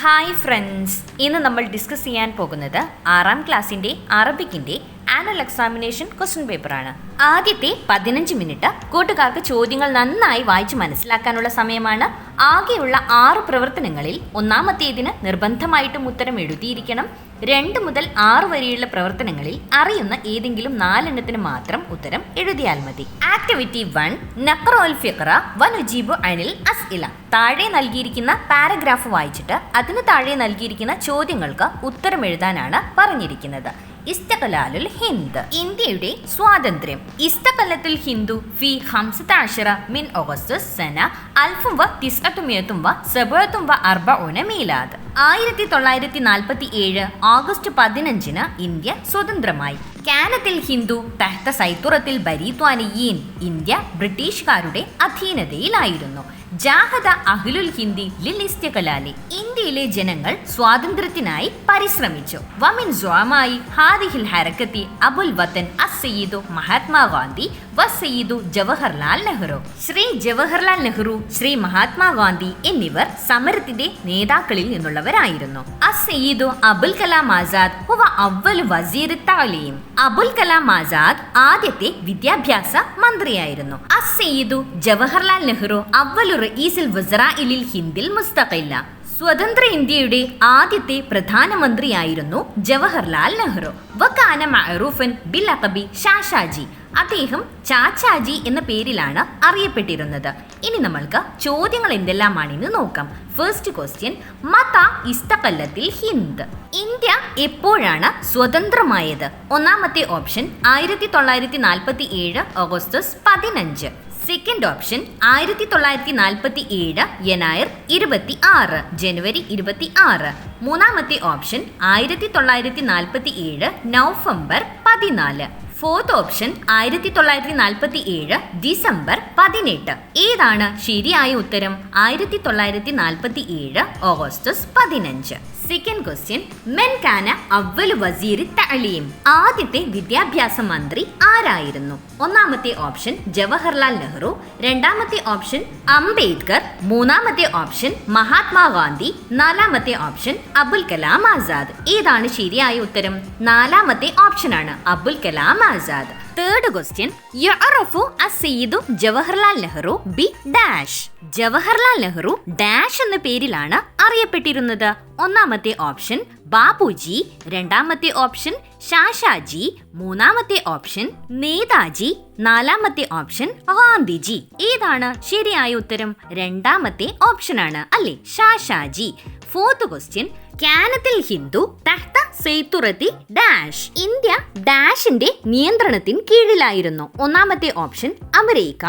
Hi friends, ഇന്ന് നമ്മൾ discuss ചെയ്യാൻ പോകുന്നത് 6ാം ക്ലാസ്സിൻ്റെ അറബിക്കിൻ്റെ ആനുവൽ എക്സാമിനേഷൻ ക്വസ്റ്റ്യൻ പേപ്പറാണ്. ആദ്യത്തെ 15 മിനിറ്റ് കൂട്ടുകാർക്ക് ചോദ്യങ്ങൾ നന്നായി വായിച്ച് മനസ്സിലാക്കാനുള്ള സമയമാണ്. ആകെയുള്ള 6 പ്രവർത്തനങ്ങളിൽ ഒന്നാമത്തേതിന് നിർബന്ധമായിട്ടും ഉത്തരം എഴുതിയിരിക്കണം. 2 മുതൽ 6 വരെയുള്ള പ്രവർത്തനങ്ങളിൽ അറിയുന്ന ഏതെങ്കിലും 4 എണ്ണത്തിന് മാത്രം ഉത്തരം എഴുതിയാൽ മതി. ആക്ടിവിറ്റി 1 നഖ്റഉൽ ഫിഖ്റ വനുജീബു അനിൽ അസ്ഇല. താഴെ നൽകിയിരിക്കുന്ന പാരഗ്രാഫ് വായിച്ചിട്ട് അതിന് താഴെ നൽകിയിരിക്കുന്ന ചോദ്യങ്ങൾക്ക് ഉത്തരം എഴുതാനാണ് പറഞ്ഞിരിക്കുന്നത്. ഇസ്തഖലാലുൽ ഹിന്ദ്, ഇന്ത്യയുടെ സ്വാതന്ത്ര്യം. ഇസ്തഖലത്തുൽ ഹിന്ദു ഫി 15 മിൻ ഓഗസ്റ്റസ് സന 1947 മീലാദ്. 1947 ഓഗസ്റ്റ് 15 ഇന്ത്യ സ്വതന്ത്രമായി. കാനത്തിൽ ഹിന്ദു തഹ്ത സൈത്തുറത്തിൽ ബരീത്വാനിയീൻ, ഇന്ത്യ ബ്രിട്ടീഷുകാരുടെ അധീനതയിലായിരുന്നു. ജാഹദ അഹ്ലുൽ ഹിന്ദി ലിൽ ഇസ്തിഖലാലി, ഇന്ത്യയിലെ ജനങ്ങൾ സ്വാതന്ത്ര്യത്തിനായി പരിശ്രമിച്ചു. വമിൻ സുഅമായി ഹാദിഹിൽ ഹരക്കത്തി അബുൽ വതൻ അസ്സയ്യിദു മഹാത്മാഗാന്ധി വസ്സയ്യിദു ജവഹർലാൽ നെഹ്റു. ശ്രീ ജവഹർലാൽ നെഹ്റു, ശ്രീ മഹാത്മാഗാന്ധി എന്നിവർ സമരത്തിന്റെ നേതാക്കളിൽ നിന്നുള്ളവരായിരുന്നു. അസ്സയ്യിദു അബുൽ കലാം ആസാദ് ഹുവ അവ്വലു വസീർ തഅലീം. അബുൽ കലാം ആസാദ് ആദ്യത്തെ വിദ്യാഭ്യാസ മന്ത്രിയായിരുന്നു. അസ്സയ്യിദു ജവഹർലാൽ നെഹ്റു അവ്വലു റഈസുൽ വസറാഇലിൽ ഹിന്ദിൽ മുസ്തഖില്ല. സ്വതന്ത്ര ഇന്ത്യയുടെ ആദ്യത്തെ പ്രധാനമന്ത്രിയായിരുന്നു ജവഹർലാൽ നെഹ്റു. വകാന മഅറൂഫൻ ബിലഖബി ഷാഷാജി, അദ്ദേഹം ചാച്ചാജി എന്ന പേരിലാണ് അറിയപ്പെട്ടിരുന്നത്. ഇനി നമ്മൾക്ക് ചോദ്യങ്ങൾ എന്തെല്ലാമാണെന്ന് നോക്കാം. ഫസ്റ്റ് ക്വസ്റ്റ്യൻ, മത ഇസ്തഖലത്തിൽ ഹിന്ദ്, ഇന്ത്യ എപ്പോഴാണ് സ്വതന്ത്രമായത്? ഒന്നാമത്തെ ഓപ്ഷൻ 1947 ഓഗസ്റ്റ് 15. സെക്കൻഡ് ഓപ്ഷൻ 1947 യനായർ 26 ജനുവരി 26. മൂന്നാമത്തെ option 1947 November 14. Fourth option 1947 December 18. ഏതാണ് ശരിയായ ഉത്തരം? 1947 ഓഗസ്റ്റ് 15. സെക്കൻഡ് ക്വസ്റ്റ്യൻ, മെൻ കാന അവ്വൽ വസീർ തഅലീം, ആദ്യത്തെ വിദ്യാഭ്യാസ മന്ത്രി ആരായിരുന്നു? ഒന്നാമത്തെ ഓപ്ഷൻ ജവഹർലാൽ നെഹ്റു, രണ്ടാമത്തെ ഓപ്ഷൻ അംബേദ്കർ, മൂന്നാമത്തെ ഓപ്ഷൻ മഹാത്മാഗാന്ധി, നാലാമത്തെ ഓപ്ഷൻ അബുൽ കലാം ആസാദ്. ഏതാണ് ശരിയായ ഉത്തരം? നാലാമത്തെ ഓപ്ഷനാണ് അബുൽ കലാം ആസാദ്. തേർഡ് ക്വസ്റ്റ്യൻ, യഅറഫു അസ്സയ്യിദു Jawaharlal Nehru B dash. Jawaharlal Nehru dash എന്ന പേരിലാണ് അറിയപ്പെട്ടിരുന്നത്. ഒന്നാമത്തെ ഓപ്ഷൻ ബാബുജി, രണ്ടാമത്തെ ഓപ്ഷൻ ഷാഷാജി, മൂന്നാമത്തെ ഓപ്ഷൻ നേതാജി, നാലാമത്തെ ഓപ്ഷൻ ഗാന്ധിജി. ഏതാണ് ശരിയായ ഉത്തരം? രണ്ടാമത്തെ ഓപ്ഷനാണ് അല്ലേ, ഷാഷാജി. ഫോർത്ത് ക്വസ്റ്റ്യൻ, കാനത്തിൽ ഹിന്ദു തഹ്ത സൈത്തുറത്തി ഡാഷ്, ഇന്ത്യ ഡാഷിന്റെ നിയന്ത്രണത്തിന് കീഴിലായിരുന്നു. ഒന്നാമത്തെ ഓപ്ഷൻ അമേരിക്ക,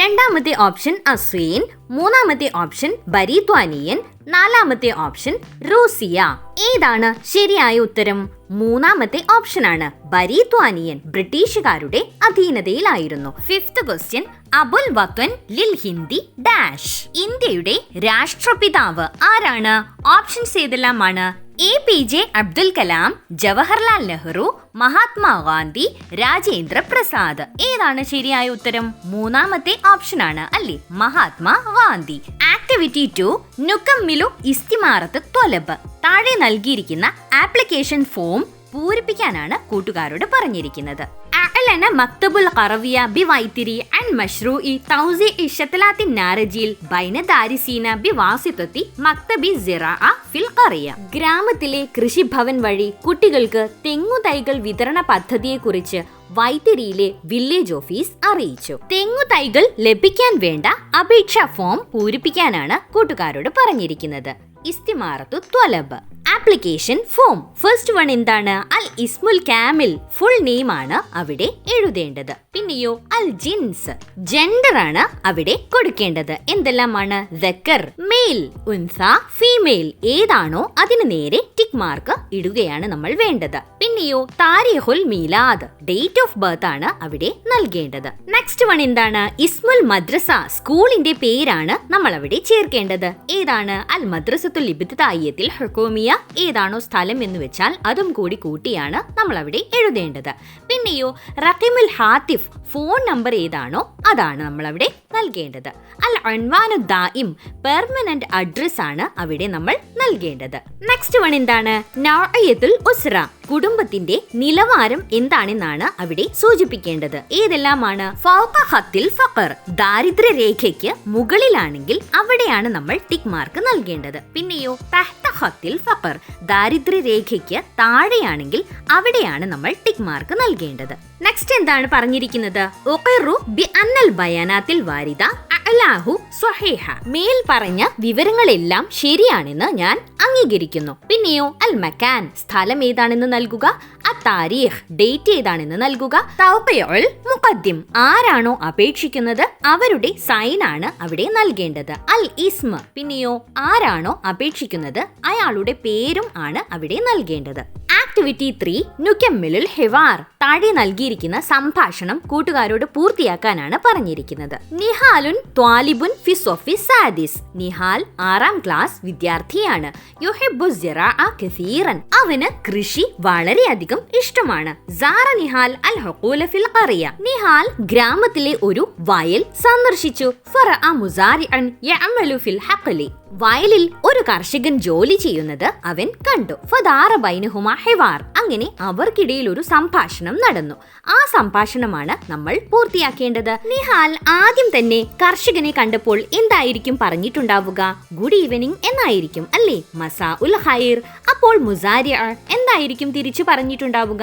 രണ്ടാമത്തെ ഓപ്ഷൻ അസ്വീൻ, മൂന്നാമത്തെ ഓപ്ഷൻ ബരീത്വാനിയൻ, നാലാമത്തെ ഓപ്ഷൻ റൂസിയ. ഏതാണ് ശരിയായ ഉത്തരം? മൂന്നാമത്തെ ഓപ്ഷനാണ് ബരീത്വാനിയൻ, ബ്രിട്ടീഷുകാരുടെ അധീനതയിലായിരുന്നു. ഫിഫ്ത് ക്വസ്റ്റ്യൻ, അബുൽ വതൻ ലിൽ ഹിന്ദി ഡാഷ്, ഇന്ത്യയുടെ രാഷ്ട്രപിതാവ് ആരാണ്? ഓപ്ഷൻസ് ഏതെല്ലാമാണ്? APJ അബ്ദുൽ കലാം, ജവഹർലാൽ നെഹ്റു, മഹാത്മാഗാന്ധി, രാജേന്ദ്ര പ്രസാദ്. ഏതാണ് ശരിയായ ഉത്തരം? മൂന്നാമത്തെ ഓപ്ഷനാണ് അല്ലേ, മഹാത്മാഗാന്ധി. ആക്ടിവിറ്റി 2 നുകമ്മിലു ഇസ്തിമാറത്ത് ത്വലബ്. താഴെ നൽകിയിരിക്കുന്ന ആപ്ലിക്കേഷൻ ഫോം പൂരിപ്പിക്കാനാണ് കൂട്ടുകാരോട് പറഞ്ഞിരിക്കുന്നത്. അഅലന മക്തബുൽ ഖറവിയ ബിവൈത്തിരി അൻ മശ്റൂഇ തൗസീഇ ശതലാത്തിൻ നാരജിൽ ബൈന ദാരിസീന ബിവാസിതത്തി മക്തബി സിറാഅ ഫിൽ ഖറിയ. ഗ്രാമത്തിലെ കൃഷിഭവൻ വഴി കുട്ടികൾക്ക് തെങ്ങുതൈകൾ വിതരണ പദ്ധതിയെക്കുറിച്ച് വൈത്തിരിയിലെ വില്ലേജ് ഓഫീസ് അറിയിച്ചു. തെങ്ങുതൈകൾ ലഭിക്കാൻ വേണ്ട അപേക്ഷാ ഫോം പൂരിപ്പിക്കാനാണ് കൂട്ടുകാരോട് പറഞ്ഞിരിക്കുന്നത്. ഇസ്തിമാറത്തു ത്വലബ് ആപ്ലിക്കേഷൻ ഫോം. ഫസ്റ്റ് വൺ എന്താണ്? അൽ ഇസ്മുൽ കാമിൽ, ഫുൾ നെയിം ആണ് അവിടെ എഴുതേണ്ടത്. പിന്നെയോ അൽ ജിൻസ്, ജെൻഡർ ആണ് അവിടെ കൊടുക്കേണ്ടത്. എന്തെല്ലാമാണ്? ദക്കർ, മെയിൽ, ഉൻസ, ഫീമെയിൽ. ഏതാണോ അതിന് നേരെ ടിക്ക് മാർക്ക് ഇടുകയാണ് നമ്മൾ വേണ്ടത്. പിന്നെയോ താരിഖുൽ മീലാദ്, ഡേറ്റ് ഓഫ് ബർത്ത് ആണ് അവിടെ നൽകേണ്ടത്. നെക്സ്റ്റ് വൺ എന്താണ്? ഇസ്മുൽ മദ്രസ, സ്കൂളിന്റെ പേരാണ് നമ്മൾ അവിടെ ചേർക്കേണ്ടത്. ഏതാണ്? അൽ മദ്രസത്തുൽ ഹംസത്തുൽ ഇബ്തിദായിയത്തിൽ ഹുകൂമിയ ഏതാണോ സ്ഥലം എന്ന് വെച്ചാൽ അതും കൂടി കൂട്ടിയാണ് നമ്മൾ അവിടെ എഴുതേണ്ടത്. പിന്നെയോ റഖീമുൽ ഹാത്തിഫ് ഫോൺ നമ്പർ ഏതാണോ അതാണ് നമ്മൾ അവിടെ നൽകേണ്ടത്. അൽ അൻവാനു ദായിം പെർമനന്റ് അഡ്രസ് ആണ് അവിടെ നമ്മൾ നൽകേണ്ടത്. നെക്സ്റ്റ് വൺ എന്താണ്? നൗഇയത്തുൽ ഉസ്റ കുടുംബത്തിന്റെ നിലവാരം എന്താണെന്നാണ് അവിടെ സൂചിപ്പിക്കേണ്ടത്. ഏതെല്ലാമാണ്? ഫൗഖ ഖത്തിൽ ഫഖർ ദാരിദ്ര്യ രേഖയ്ക്ക് മുകളിലാണെങ്കിൽ അവിടെയാണ് നമ്മൾ ടിക്ക് മാർക്ക് നൽകേണ്ടത്. പിന്നെയോ തഹ്ത ഖത്തിൽ ഫഖർ ദാരിദ്ര്യ രേഖയ്ക്ക് താഴെയാണെങ്കിൽ അവിടെയാണ് നമ്മൾ ടിക്ക് മാർക്ക് നൽകേണ്ടത്. നെക്സ്റ്റ് എന്താണ് പറഞ്ഞിരിക്കുന്നത്? ഉഖിറു ബി അന്നൽ ബയാനാത്തിൽ വാരിദ അഅലാഹു സ്വഹീഹ മേൽ പറഞ്ഞ വിവരങ്ങളെല്ലാം ശരിയാണെന്ന് ഞാൻ അംഗീകരിക്കുന്നു. പിന്നെയോ അൽ മക്കാൻ സ്ഥലം ഏതാണെന്ന് നൽകുക. അത്താരീഖ് ഡേറ്റ് ഏതാണെന്ന് നൽകുക. തൗഖിഉൽ മുഖദ്ദിം ആരാണോ അപേക്ഷിക്കുന്നത് അവരുടെ സൈൻ ആണ് അവിടെ നൽകേണ്ടത്. അൽ ഇസ്മ പിന്നെയോ ആരാണോ അപേക്ഷിക്കുന്നത് അയാളുടെ പേരും ആണ് അവിടെ നൽകേണ്ടത്. ആക്ടിവിറ്റി 3 നുകമ്മിലുൽ ഹിവാർ താഴെ നൽകിയിരിക്കുന്ന സംഭാഷണം കൂട്ടുകാരോട് പൂർത്തിയാക്കാനാണ് പറഞ്ഞിരിക്കുന്നത്. നിഹാലുൻ ത്വാലിബുൻ ഫി സൊഫി സാദിസ് നിഹാൽ 6ാം ക്ലാസ് വിദ്യാർത്ഥിയാണ്. യുഹിബ്ബു സിറാഅ കസീറൻ അവന് കൃഷി വളരെയധികം ഇഷ്ടമാണ്. സാറ നിഹാൽ അൽ ഹഖൂല ഫിൽ ഖറിയ നിഹാൽ ഗ്രാമത്തിലെ ഒരു വയൽ സന്ദർശിച്ചു. ഫറഅ മുസാരിഅൻ യഅമലു ഫിൽ ഹഖലി വയലിൽ ഒരു കർഷകൻ ജോലി ചെയ്യുന്നത് അവൻ കണ്ടു. ഫദാറ ബൈനഹുമാ ഹിവാർ അങ്ങനെ അവർക്കിടയിൽ ഒരു സംഭാഷണം നടന്നു. ആ സംഭാഷണമാണ് നമ്മൾ പൂർത്തിയാക്കേണ്ടത്. നിഹാൽ ആദ്യം തന്നെ കർഷകനെ കണ്ടപ്പോൾ എന്തായിരിക്കും പറഞ്ഞിട്ടുണ്ടാവുക? ഗുഡ് ഈവനിങ് എന്നായിരിക്കും അല്ലേ? മസാ ഉൽ ഖൈർ. അപ്പോൾ മുസാരിഅ എന്തായിരിക്കും തിരിച്ചു പറഞ്ഞിട്ടുണ്ടാവുക?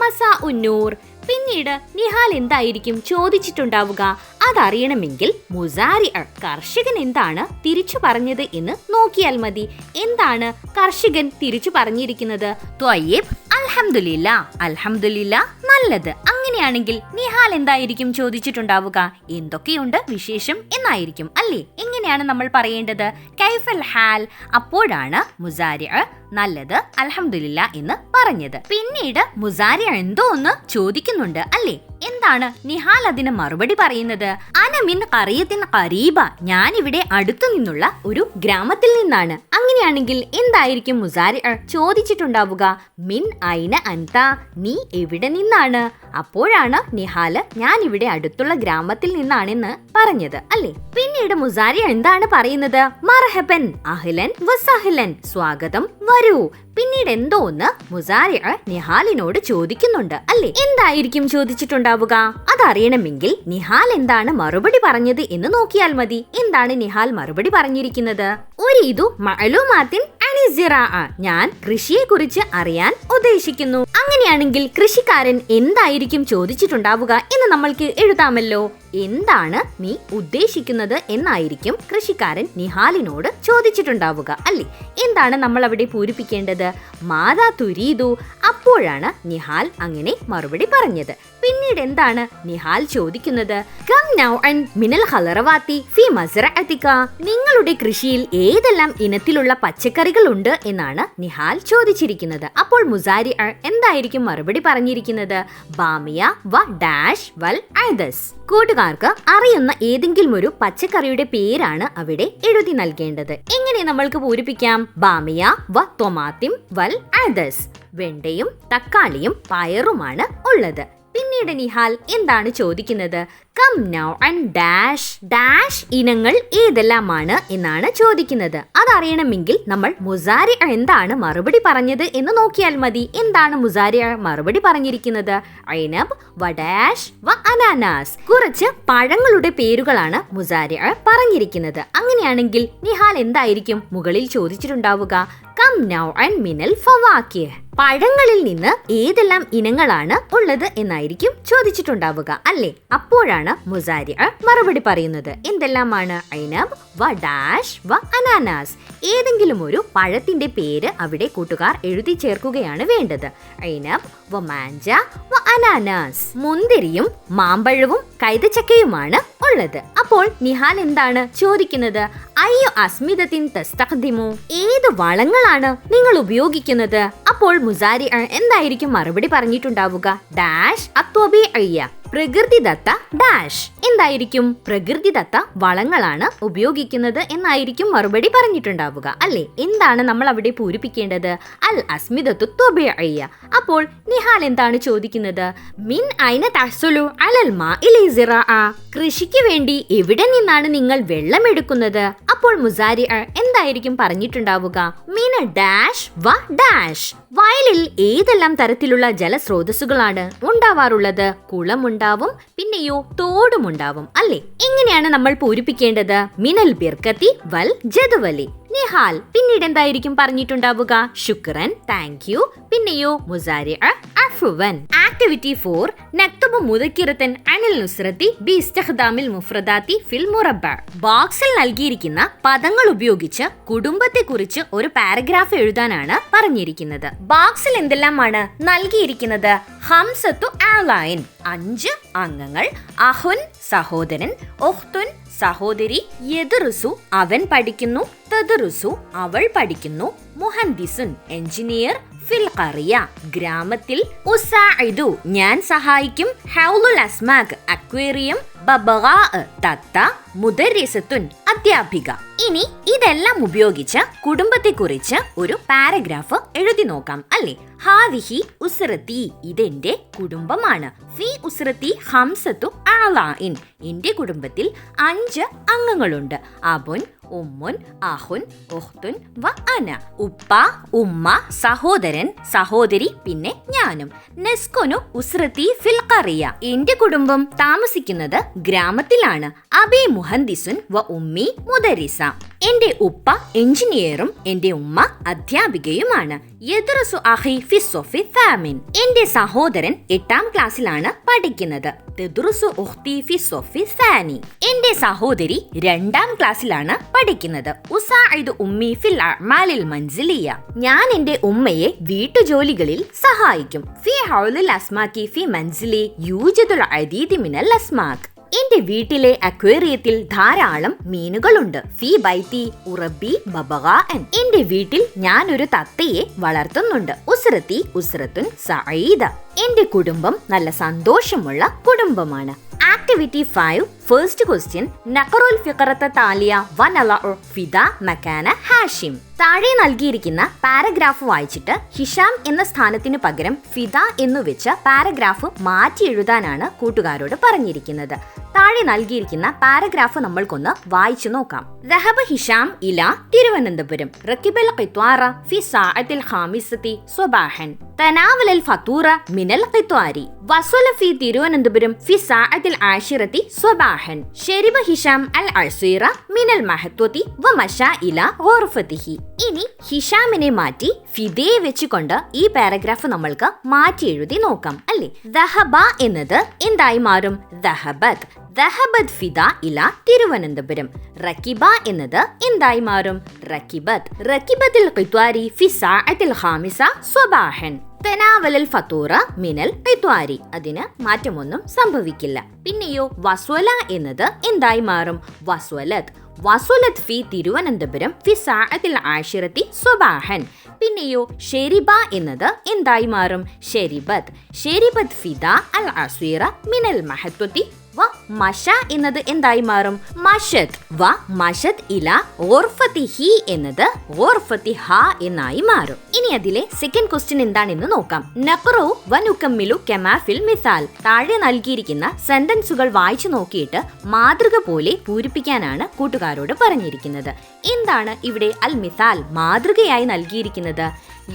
മസാ ഉന്നൂർ. പിന്നീട് നിഹാൽ എന്തായിരിക്കും ചോദിച്ചിട്ടുണ്ടാവുക? അതറിയണമെങ്കിൽ മുസാരിഅ കർഷകൻ എന്താണ് തിരിച്ചു പറഞ്ഞത് എന്ന് നോക്കിയാൽ മതി. എന്താണ് കർഷകൻ തിരിച്ചു പറഞ്ഞിരിക്കുന്നത്? ത്വയ്യിബ് അൽഹംദുലില്ലാ അൽഹംദുലില്ലാ നല്ലത്. അങ്ങനെയാണെങ്കിൽ നിഹാൽ എന്തായിരിക്കും ചോദിച്ചിട്ടുണ്ടാവുക? എന്തൊക്കെയുണ്ട് വിശേഷം എന്നായിരിക്കും അല്ലേ? എങ്ങനെയാണ് നമ്മൾ പറയേണ്ടത്? കൈഫൽ ഹാൽ. അപ്പോഴാണ് മുസാരിഅ നല്ലത് അൽഹംദുലില്ലാ എന്ന് പറഞ്ഞത്. പിന്നീട് മുസാരിഅ എന്തോ ഒന്ന് ചോദിക്കുന്നുണ്ട് അല്ലേ? എന്താണ് നിഹാൽ അതിന് മറുപടി പറയുന്നത്? അനമിൻ ഖറിയത്തിൻ ഖരീബ ഞാൻ ഇവിടെ അടുത്തു നിന്നുള്ള ഒരു ഗ്രാമത്തിൽ നിന്നാണ്. അങ്ങനെയാണെങ്കിൽ എന്തായിരിക്കും മുസാരിഅ ചോദിച്ചിട്ടുണ്ടാവുക? മിൻ ഐന അൻത നീ എവിടെ നിന്നാണ്? അപ്പോഴാണ് നിഹാല് ഞാൻ ഇവിടെ അടുത്തുള്ള ഗ്രാമത്തിൽ നിന്നാണെന്ന് പറഞ്ഞത് അല്ലേ? പിന്നീട് മുസാരിഅ എന്താണ് പറയുന്നത്? മർഹബൻ അഹ്ലൻ വസഹ്ലൻ സ്വാഗതം വരൂ. പിന്നീട് എന്തോ ഒന്ന് മുസാരിഅ നിഹാലിനോട് ചോദിക്കുന്നുണ്ട് അല്ലേ? എന്തായിരിക്കും ചോദിച്ചിട്ടുണ്ടാവുക? അതറിയണമെങ്കിൽ നിഹാൽ എന്താണ് മറുപടി പറഞ്ഞത് എന്ന് നോക്കിയാൽ മതി. എന്താണ് നിഹാൽ മറുപടി പറഞ്ഞിരിക്കുന്നത്? ഉരീദു മഅലൂമാത്തിൻ അനി സിറാഅ ഞാൻ കൃഷിയെ കുറിച്ച് അറിയാൻ ഉദ്ദേശിക്കുന്നു. അങ്ങനെയാണെങ്കിൽ കൃഷിക്കാരൻ എന്തായിരിക്കും ചോദിച്ചിട്ടുണ്ടാവുക എന്ന് നമ്മൾക്ക് എഴുതാമല്ലോ. എന്താണ് നീ ഉദ്ദേശിക്കുന്നത് എന്നായിരിക്കും കൃഷിക്കാരൻ നിഹാലിനോട് ചോദിച്ചിട്ടുണ്ടാവുക അല്ലേ? എന്താണ് നമ്മൾ അവിടെ പൂരിപ്പിക്കേണ്ടത്? മാതാ തുരീദു. അപ്പോഴാണ് നിഹാൽ അങ്ങനെ മറുപടി പറഞ്ഞത്. പിന്നീട് എന്താണ് നിഹാൽ ചോദിക്കുന്നത്? കം നൗഅൻ മിനൽ ഖലറവാത്തി ഫി മസ്റഅതിക നിങ്ങളുടെ കൃഷിയിൽ ഏതെല്ലാം ഇനത്തിലുള്ള പച്ചക്കറികൾ ഉണ്ട് എന്നാണ് നിഹാൽ ചോദിച്ചിരിക്കുന്നത്. അപ്പോൾ മുസാരിഅ എന്തായിരിക്കും മറുപടി പറഞ്ഞിരിക്കുന്നത്? ബാമിയ വ ഡാഷ് വൽ അദസ് കൂട്ടുകാർക്ക് അറിയുന്ന ഏതെങ്കിലും ഒരു പച്ചക്കറിയുടെ പേരാണ് അവിടെ എഴുതി നൽകേണ്ടത്. എങ്ങനെ നമ്മൾക്ക് പൂരിപ്പിക്കാം? ബാമിയ വ ടൊമാറ്റിം വൽ അദസ് വെണ്ടയും തക്കാളിയും പയറുമാണ് ഉള്ളത്. പിന്നീട് നിഹാൽ എന്താണ് ചോദിക്കുന്നത്? കം നൗഅൻ ഡാഷ് ഡാഷ് ഇനങ്ങൾ ഏതെല്ലാമാണ് എന്നാണ് ചോദിക്കുന്നത്. അതറിയണമെങ്കിൽ നമ്മൾ മുസാരിഅ എന്താണ് മറുപടി പറഞ്ഞത് എന്ന് നോക്കിയാൽ മതി. എന്താണ് മുസാരിഅ മറുപടി പറഞ്ഞിരിക്കുന്നത്? ഐനബ് വ ഡാഷ് വ അനാനാസ് കുറച്ച് പഴങ്ങളുടെ പേരുകളാണ് മുസാരിഅ പറഞ്ഞിരിക്കുന്നത്. അങ്ങനെയാണെങ്കിൽ നിഹാൽ എന്തായിരിക്കും മുകളിൽ ചോദിച്ചിട്ടുണ്ടാവുക? കം നൗഅൻ മിനൽ ഫവാക്കിഹ് പഴങ്ങളിൽ നിന്ന് ഏതെല്ലാം ഇനങ്ങളാണ് ഉള്ളത് എന്നായിരിക്കും ചോദിച്ചിട്ടുണ്ടാവുക അല്ലേ? അപ്പോഴാണ് മുസാരിഅ മറുപടി പറയുന്നത്. എന്തെല്ലാമാണ്? ഐനബ് വ ഡാഷ് വ അനാനാസ് ഏതെങ്കിലും ഒരു പഴത്തിന്റെ പേര് അവിടെ കൂട്ടുകാർ എഴുതി ചേർക്കുകയാണ് വേണ്ടത്. ഐനബ് വ മാഞ്ച വ അനാനാസ് മുന്തിരിയും മാമ്പഴവും കൈതച്ചക്കയുമാണ് ഉള്ളത്. അപ്പോൾ നിഹാൽ എന്താണ് ചോദിക്കുന്നത്? അയ്യോ അസ്മിതത്തിൻ തസ്തഖ്ദിമു ഏത് വളങ്ങളാണ് നിങ്ങൾ ഉപയോഗിക്കുന്നത്? അപ്പോൾ മുസാരിഅ എന്തായിരിക്കും മറുപടി പറഞ്ഞിട്ടുണ്ടാവുക? ഡാഷ് അത്വബിഇയ്യ പ്രകൃതിദത്ത ഡാഷ്. എന്തായിരിക്കും? പ്രകൃതിദത്ത വളങ്ങളാണ് ഉപയോഗിക്കുന്നത് എന്നായിരിക്കും മറുപടി പറഞ്ഞിട്ടുണ്ടാവുക അല്ലെ? എന്താണ് നമ്മൾ അവിടെ പൂരിപ്പിക്കേണ്ടത്? അൽ അസ്മിദത്തു ത്വബിഇയ്യ. അപ്പോൾ നിഹാൽ എന്താണ് ചോദിക്കുന്നത്? മിൻ ഐന തഹ്സുലു അലൽ മാഇ ലിസിറാഅ. കൃഷിക്ക് വേണ്ടി എവിടെ നിന്നാണ് നിങ്ങൾ വെള്ളമെടുക്കുന്നത്? അപ്പോൾ മുസാരിഅ എന്തായിരിക്കും പറഞ്ഞിട്ടുണ്ടാവുക? മിന ഡാഷ് വ ഡാഷ്. വയലിൽ ഏതെല്ലാം തരത്തിലുള്ള ജലസ്രോതസ്സുകളാണ് ഉണ്ടാവാറുള്ളത്? കുളമുണ്ടാവും, പിന്നെയോ തോടുമുണ്ടാവും അല്ലെ? എങ്ങനെയാണ് നമ്മൾ പൂരിപ്പിക്കേണ്ടത്? മിനൽ ബിർക്കത്തി വൽ ജദ്വലി. നിഹാൽ പിന്നീട് എന്തായിരിക്കും പറഞ്ഞിട്ടുണ്ടാവുക? ശുക്രൻ, താങ്ക് യു, പിന്നെയോ മുസാരിഅ, അഫ്വൻ. ആക്ടിവിറ്റി 4 നക്തബു മുദക്കിറത്തൻ അനിൽ നുസ്രത്തി ബി ഇസ്തിഖ്ദാമിൽ മുഫ്രദാത്തി ഫിൽ മുറബ്ബ. ബോക്സിൽ നൽകിയിരിക്കുന്ന പദങ്ങൾ ഉപയോഗിച്ച് കുടുംബത്തെ കുറിച്ച് ഒരു പാരഗ്രാഫ് എഴുതാനാണ് പറഞ്ഞിരിക്കുന്നത്. ബോക്സിൽ എന്തെല്ലാമാണ് നൽകിയിരിക്കുന്നത്? ഹംസത്തു ആലൈൻ 5 അംഗങ്ങൾ, അഹുൻ സഹോദരൻ, ഒഖ്തുൻ സഹോദരി, യദ്റുസു അവൻ പഠിക്കുന്നു, തദ്റുസു അവൾ പഠിക്കുന്നു, മുഹന്ദിസുൻ എഞ്ചിനീയർ, ഫിൽ ഖറിയ ഗ്രാമത്തിൽ, ഉസാഇദു ഞാൻ സഹായിക്കും, ഹൗലുൽ അസ്മാക് അക്വേറിയം, ബബഗാ തത്ത, മുദർരിസത്തുൻ അധ്യാപിക. ഇനി ഇതെല്ലാം ഉപയോഗിച്ച് കുടുംബത്തെ കുറിച്ച് ഒരു പാരഗ്രാഫ് എഴുതി നോക്കാം അല്ലെ? ഹാദിഹി ഉസ്രത്തി ഇതെന്റെ കുടുംബമാണ്. ഫി ഉസ്രത്തി ഹംസത്തു ആലൈൻ എന്റെ കുടുംബത്തിൽ 5 അംഗങ്ങളുണ്ട്. അബുൻ, ഉമ്മുൻ, അഹുൻ, ഉഖ്തുൻ വ അന. ഉപ്പ, ഉമ്മ, സഹോദരൻ, സഹോദരി, പിന്നെ ഞാനും. നസ്കുനു ഉസ്രത്തി ഫിൽ ഖറിയ എന്റെ കുടുംബം താമസിക്കുന്നത് ഗ്രാമത്തിലാണ്. അബി മുഹന്ദിസുൻ വ ഉമ്മി മുദരിസ എന്റെ ഉപ്പ എഞ്ചിനീയറും എന്റെ ഉമ്മ അധ്യാപികയുമാണ്. യദ്റസു അഖി ഫി സ്വഫി താമിൻ എന്റെ സഹോദരൻ 8ാം ക്ലാസ്സിലാണ് പഠിക്കുന്നത്. തദ്റുസു ഉഖ്തി ഫി സ്വഫി സാനി എന്റെ സഹോദരി 2ാം ക്ലാസ്സിലാണ് പഠിക്കുന്നത്. ഉസാഇദു ഉമ്മി ഫിൽ അഅ്മാലിൽ മൻസിലിയ ഞാൻ എന്റെ ഉമ്മയെ വീട്ടുജോലികളിൽ സഹായിക്കും. ഫി ഹൗലിൽ അസ്മാകി ഫി മൻസിലി യൂജദുൽ അദീദ് മിനൽ അസ്മാക് എന്റെ വീട്ടിലെ അക്വേറിയത്തിൽ ധാരാളം മീനുകളുണ്ട്. ഫി ബൈത്തി ഉറബി ബബഗാഅൻ എന്റെ വീട്ടിൽ ഞാൻ ഒരു തത്തയെ വളർത്തുന്നുണ്ട്. ഉസ്രത്തി ഉസ്രത്തുൻ സഈദ എന്റെ കുടുംബം നല്ല സന്തോഷമുള്ള കുടുംബമാണ്. ആക്ടിവിറ്റി 5 ഫസ്റ്റ് ക്വസ്റ്റ്യൻ നഖറുൽ ഫിഖറത്ത താലിയ വനലഉ ഫിദ മകാന ഹാഷിം. താഴെ നൽകിയിരിക്കുന്ന പാരഗ്രാഫ് വായിച്ചിട്ട് ഹിഷാം എന്ന സ്ഥാനത്തിനു പകരം ഫിദ എന്നു വെച്ച് പാരഗ്രാഫ് മാറ്റി എഴുതാനാണ് കൂട്ടുകാരോട് പറഞ്ഞിരിക്കുന്നത്. താഴെ നൽകിയിരിക്കുന്ന പാരഗ്രാഫ് നമ്മൾക്കൊന്ന് വായിച്ചു നോക്കാം. ദഹബ ഹിഷാം ഇല തിരുവനന്തപുരം റക്കിബൽ ഖിത്വാറ ഫി സാഅത്തിൽ ഖാമിസത്തി സ്വബാഹൻ തനാവലൽ ഫതൂറ മിനൽ ഖിത്വാരി വസല ഫി തിരുവനന്തപുരം ഫി സാഅത്തിൽ ആശിറത്തി സ്വബാഹൻ ശരിബ ഹിഷാം അൽ അസീറ മിനൽ മഹത്വതി വ മശാ ഇല ഗുർഫതിഹി. ഇനി ഹിഷാമിനെ മാറ്റി ഫിദയെ വെച്ചുകൊണ്ട് ഈ പാരഗ്രാഫ് നമ്മൾക്ക് മാറ്റി എഴുതി നോക്കാം അല്ലേ? ദഹബ എന്നത് എന്തായി മാറും? ദഹബത്. ദഹബത് ഫിദ ഇല തിരുവനന്തപുരം. റക്കിബ എന്നത് എന്തായി മാറും? റക്കിബത്. റക്കിബത്തിൽ ഖിത്വാരി ഫി സാഅത്തിൽ ഖാമിസ സ്വബാഹൻ തനാവലൽ ഫതൂറ മിനൽ ഖിത്വാരി അതിന് മാറ്റമൊന്നും സംഭവിക്കില്ല. പിന്നെയോ വസ്വല എന്നത് എന്തായി മാറും? വസ്വലത്. വസ്വലത് ഫി തിരുവനന്തപുരം ഫി സാഅത്തിൽ ആശിറത്തി സ്വബാഹൻ. പിന്നെയോ ഷെരിബ എന്നത് എന്തായി മാറും? ഷെരിബത്. ഷെരിബത് ഫിദ അൽ അസീറ മിനൽ മഹത്വതി വ മഷ എന്നത് എന്തായി മാറും? മഷദ്. വ മഷദ് ഇല ഗുർഫതിഹി എന്നത് ഗുർഫതിഹ എന്നായി മാറും. ഇനി അതിലെ സെക്കൻഡ് ക്വസ്റ്റ്യൻ എന്താണെന്ന് നോക്കാം. നഖറു വ നുകമ്മിലു കമാ ഫിൽ മിസാൽ. താഴെ നൽകിയിരിക്കുന്ന സെന്റൻസുകൾ വായിച്ചു നോക്കിയിട്ട് മാതൃക പോലെ പൂരിപ്പിക്കാനാണ് കൂട്ടുകാരോട് പറഞ്ഞിരിക്കുന്നത്. എന്താണ് ഇവിടെ അൽ മിസാൽ മാതൃകയായി നൽകിയിരിക്കുന്നത്?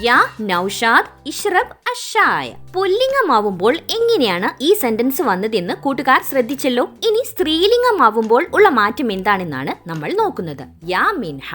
യാ നൗഷാദ് ഇഷ്റബ് അഷായ. പുല്ലിംഗമാവുമ്പോൾ എങ്ങനെയാണ് ഈ സെന്റൻസ് വന്നതെന്ന് കൂട്ടുകാർ ശ്രദ്ധിച്ചല്ലോ. ഇനി സ്ത്രീലിംഗമാവുമ്പോൾ ഉള്ള മാറ്റം എന്താണെന്നാണ് നമ്മൾ നോക്കുന്നത്. യാ മിൻഹ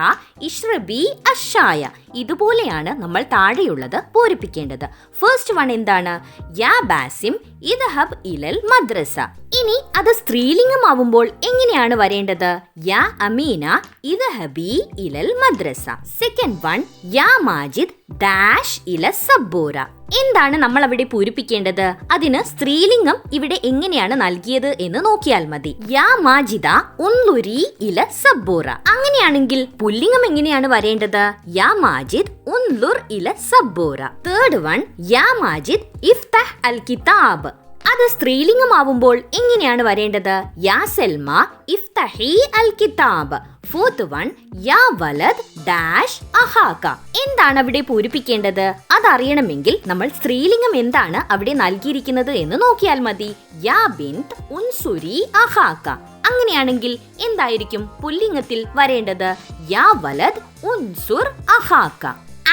ഇഷ്റബി അഷായ. ഇതുപോലെയാണ് നമ്മൾ താഴെയുള്ളത് പൂരിപ്പിക്കേണ്ടത്. ഫസ്റ്റ് വൺ എന്താണ്? യാ ബാസിം ഇദ്ഹബ് ഇലൽ മദ്രസ. ഇനി അത് സ്ത്രീലിംഗമാവുമ്പോൾ എങ്ങനെയാണ് വരേണ്ടത്? യാ അമീന ഇദ്ഹബി ഇലൽ മദ്രസ. Second one yeah Majid dash ഇല സബ്ബൂര. എന്താണ് നമ്മൾ അവിടെ പൂരിപ്പിക്കേണ്ടത്? അതിന് സ്ത്രീലിംഗം ഇവിടെ എങ്ങനെയാണ് നൽകിയത് എന്ന് നോക്കിയാൽ മതി. യാ മാജിദ ഉൻലുരി ഇല സബ്ബൂറ. അങ്ങനെയാണെങ്കിൽ പുല്ലിംഗം എങ്ങനെയാണ് വരേണ്ടത്? യാ മാജിദ് ഉൻലുർ ഇല സബ്ബൂറ. തേർഡ് വൺ യാ മാജിദ് ഇഫ്തഹ് അൽ കിതാബ്. അത് സ്ത്രീലിംഗമാവുമ്പോൾ എങ്ങനെയാണ് വരേണ്ടത്? യാ സൽമ ഇഫ്തഹി അൽ കിതാബ്. ഫോർത്ത് വൺ, യാ വലദ് ഡാഷ് അഹാക. എന്താണ് അവിടെ പൂരിപ്പിക്കേണ്ടത്? അതറിയണമെങ്കിൽ നമ്മൾ സ്ത്രീലിംഗം എന്താണ് അവിടെ നൽകിയിരിക്കുന്നത് എന്ന് നോക്കിയാൽ മതി. യാ ബിന്ത് ഉൻസുരി അഹാക. അങ്ങനെയാണെങ്കിൽ എന്തായിരിക്കും പുല്ലിംഗത്തിൽ വരേണ്ടത്? യാ വലദ് ഉൻസുർ അഹാക.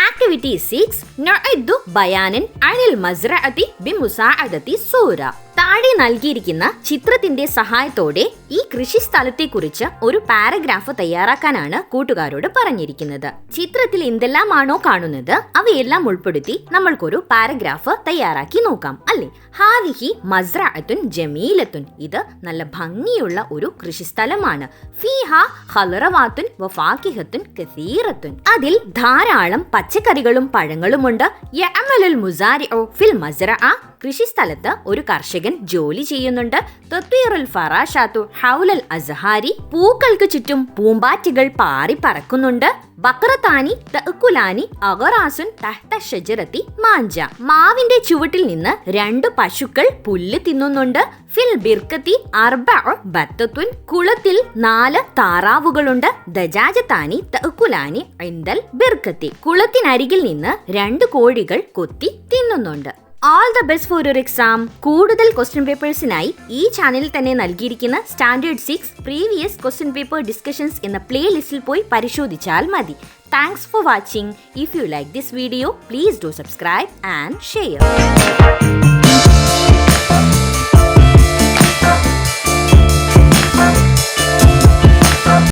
ആക്ടിവിറ്റി 6 നഅദ്ദു ബയാനൻ അനിൽ മസ്റഅതി ബിമുസാഅദതി സൂറ. താഴെ നൽകിയിരിക്കുന്ന ചിത്രത്തിന്റെ സഹായത്തോടെ ഈ കൃഷി സ്ഥലത്തെക്കുറിച്ച് ഒരു പാരഗ്രാഫ് തയ്യാറാക്കാനാണ് കൂട്ടുകാരോട് പറഞ്ഞിരിക്കുന്നത്. ചിത്രത്തിൽ എന്തെല്ലാമാണോ കാണുന്നത് അവയെല്ലാം ഉൾപ്പെടുത്തി നമ്മൾക്കൊരു പാരഗ്രാഫ് തയ്യാറാക്കി നോക്കാം അല്ലേ? ഹാദിഹി മസ്റഅത്തുൻ ജമീലത്തുൻ. ഇത് നല്ല ഭംഗിയുള്ള ഒരു കൃഷിസ്ഥലമാണ്. ഫീഹ ഖളറവാത്തുൻ വഫാകിഹത്തുൻ കസീറത്തുൻ. അതിൽ ധാരാളം പച്ചക്കറികളും പഴങ്ങളുമുണ്ട്. യഅമലുൽ മുസാരിഉ ഫിൽ മസ്റഅ. കൃഷിസ്ഥലത്ത് ഒരു കർഷകൻ ജോലി ചെയ്യുന്നുണ്ട്. തത്വീറുൽ ഫറാഷാത്തു ഹൗലൽ അസ്ഹാരി. പൂക്കൾക്ക് ചുറ്റും പൂമ്പാറ്റകൾ പാറി പറക്കുന്നുണ്ട്. ബഖറതാനി തഅകുലാനി അഗറാസുൻ തഹ്ത ഷജറത്തി മാഞ്ച. മാവിന്റെ ചുവട്ടിൽ നിന്ന് 2 പശുക്കൾ പുല്ല് തിന്നുന്നുണ്ട്. ഫിൽ ബിർക്കത്തി അർബഉ ബത്തത്തുൻ. കുളത്തിൽ 4 താറാവുകളുണ്ട്. ദജാജതാനി തഅകുലാനി ഇൻദൽ ബിർക്കത്തി. കുളത്തിനരികിൽ നിന്ന് 2 കോഴികൾ കൊത്തി തിന്നുന്നുണ്ട്. All the best for your exam. കൂടുതൽ ക്വസ്റ്റ്യൻ പേപ്പേഴ്സിനായി ഈ ചാനലിൽ തന്നെ നൽകിയിരിക്കുന്ന standard 6 previous question paper discussions എന്ന പ്ലേലിസ്റ്റിൽ പോയി പരിശോധിച്ചാൽ മതി. Thanks for watching. If you like this video, please do subscribe and share.